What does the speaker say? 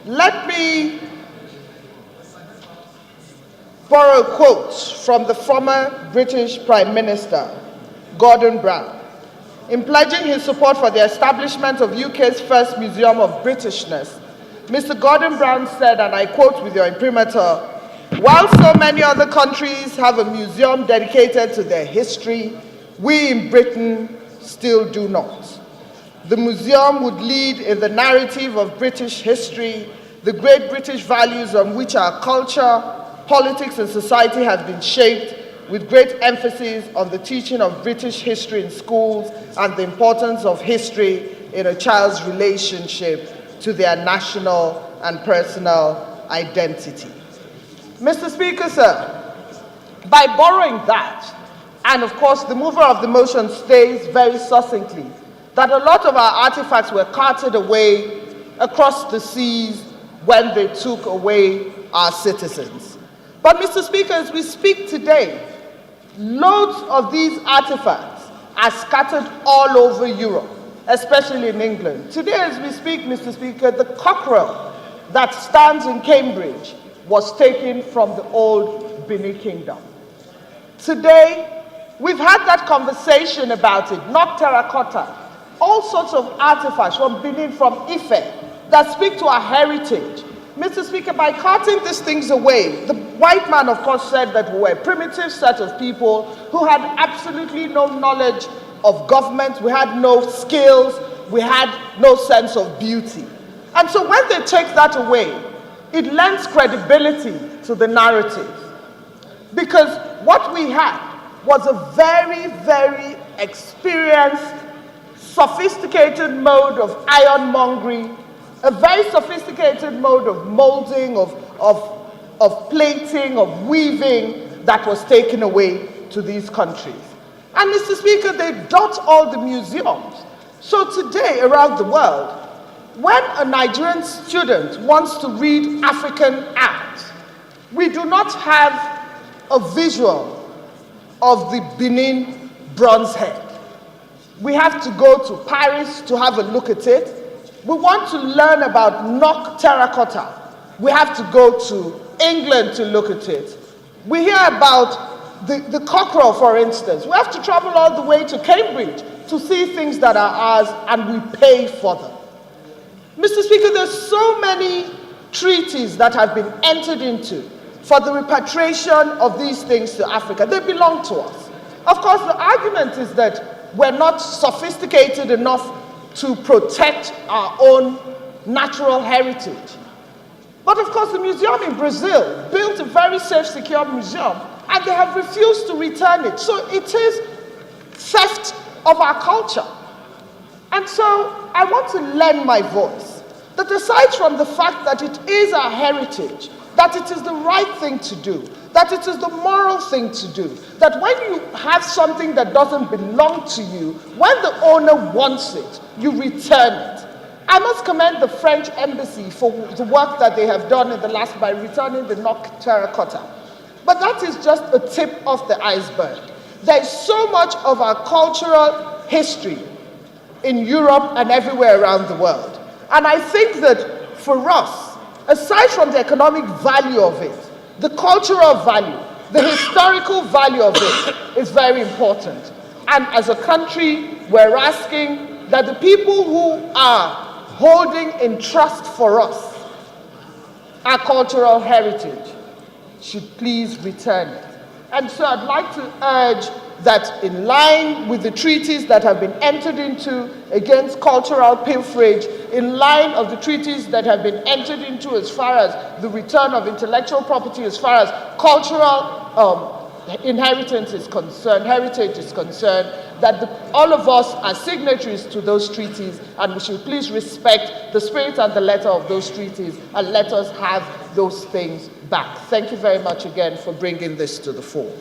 Let me borrow a quote from the former British Prime Minister, Gordon Brown. In pledging his support for the establishment of UK's first Museum of Britishness, Mr. Gordon Brown said, and I quote with your imprimatur, "While so many other countries have a museum dedicated to their history, we in Britain still do not. The museum would lead in the narrative of British history, the great British values on which our culture, politics and society have been shaped, with great emphasis on the teaching of British history in schools and the importance of history in a child's relationship to their national and personal identity." Mr. Speaker, sir, by borrowing that, and of course the mover of the motion states very succinctly that a lot of our artifacts were carted away across the seas when they took away our citizens. But Mr. Speaker, as we speak today, loads of these artifacts are scattered all over Europe, especially in England. Today, as we speak, Mr. Speaker, the cockerel that stands in Cambridge was taken from the old Benin Kingdom. Today, we've had that conversation about it, not terracotta, all sorts of artifacts from Benin, from Ife, that speak to our heritage. Mr. Speaker, by carting these things away, the white man, of course, said that we were a primitive set of people who had absolutely no knowledge of government, we had no skills, we had no sense of beauty. And so when they take that away, it lends credibility to the narrative. Because what we had was a very, very experienced, sophisticated mode of ironmongery, a very sophisticated mode of molding, of plating, of weaving that was taken away to these countries. And Mr. Speaker, they dot all the museums. So today around the world, when a Nigerian student wants to read African art, we do not have a visual of the Benin bronze head. We have to go to Paris to have a look at it. We want to learn about Nok terracotta. We have to go to England to look at it. We hear about the cockerel, for instance. We have to travel all the way to Cambridge to see things that are ours, and we pay for them. Mr. Speaker, there's so many treaties that have been entered into for the repatriation of these things to Africa. They belong to us. Of course, the argument is that we're not sophisticated enough to protect our own natural heritage. But of course, the museum in Brazil built a very safe, secure museum, and they have refused to return it. So it is theft of our culture. And so I want to lend my voice, that aside from the fact that it is our heritage, that it is the right thing to do, that it is the moral thing to do, that when you have something that doesn't belong to you, when the owner wants it, you return it. I must commend the French embassy for the work that they have done in the last by returning the Nok terracotta. But that is just a tip of the iceberg. There is so much of our cultural history in Europe and everywhere around the world. And I think that for us, aside from the economic value of it, the cultural value, the historical value of it is very important. And as a country, we're asking that the people who are holding in trust for us our cultural heritage should please return it. And so I'd like to urge that in line with the treaties that have been entered into against cultural pilferage, in line of the treaties that have been entered into as far as the return of intellectual property, as far as cultural inheritance is concerned, heritage is concerned, that all of us are signatories to those treaties, and we should please respect the spirit and the letter of those treaties, and let us have those things back. Thank you very much again for bringing this to the fore.